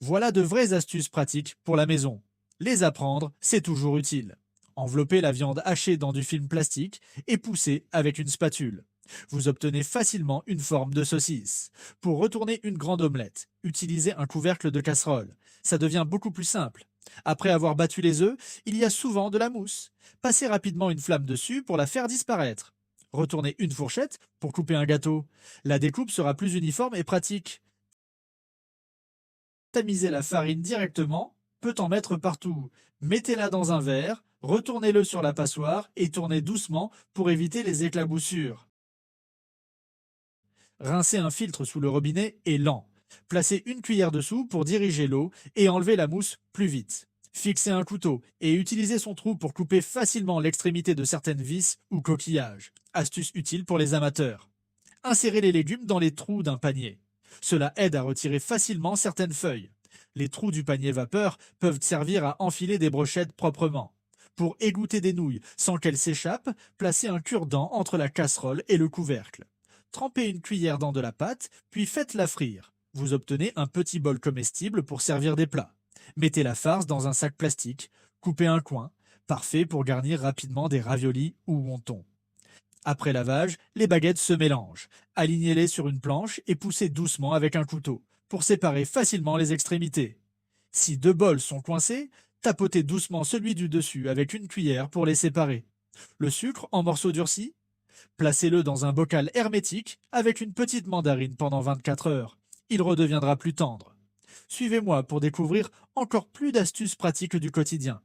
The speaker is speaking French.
Voilà de vraies astuces pratiques pour la maison. Les apprendre, c'est toujours utile. Enveloppez la viande hachée dans du film plastique et poussez avec une spatule. Vous obtenez facilement une forme de saucisse. Pour retourner une grande omelette, utilisez un couvercle de casserole. Ça devient beaucoup plus simple. Après avoir battu les œufs, il y a souvent de la mousse. Passez rapidement une flamme dessus pour la faire disparaître. Retournez une fourchette pour couper un gâteau. La découpe sera plus uniforme et pratique. Tamisez la farine directement, peut en mettre partout. Mettez-la dans un verre, retournez-le sur la passoire et tournez doucement pour éviter les éclaboussures. Rincez un filtre sous le robinet est lent. Placez une cuillère dessous pour diriger l'eau et enlever la mousse plus vite. Fixez un couteau et utilisez son trou pour couper facilement l'extrémité de certaines vis ou coquillages. Astuce utile pour les amateurs. Insérez les légumes dans les trous d'un panier. Cela aide à retirer facilement certaines feuilles. Les trous du panier vapeur peuvent servir à enfiler des brochettes proprement. Pour égoutter des nouilles sans qu'elles s'échappent, placez un cure-dent entre la casserole et le couvercle. Trempez une cuillère dans de la pâte, puis faites-la frire. Vous obtenez un petit bol comestible pour servir des plats. Mettez la farce dans un sac plastique, coupez un coin, parfait pour garnir rapidement des raviolis ou wontons. Après lavage, les baguettes se mélangent. Alignez-les sur une planche et poussez doucement avec un couteau pour séparer facilement les extrémités. Si deux bols sont coincés, tapotez doucement celui du dessus avec une cuillère pour les séparer. Le sucre en morceaux durcis, placez-le dans un bocal hermétique avec une petite mandarine pendant 24 heures. Il redeviendra plus tendre. Suivez-moi pour découvrir encore plus d'astuces pratiques du quotidien.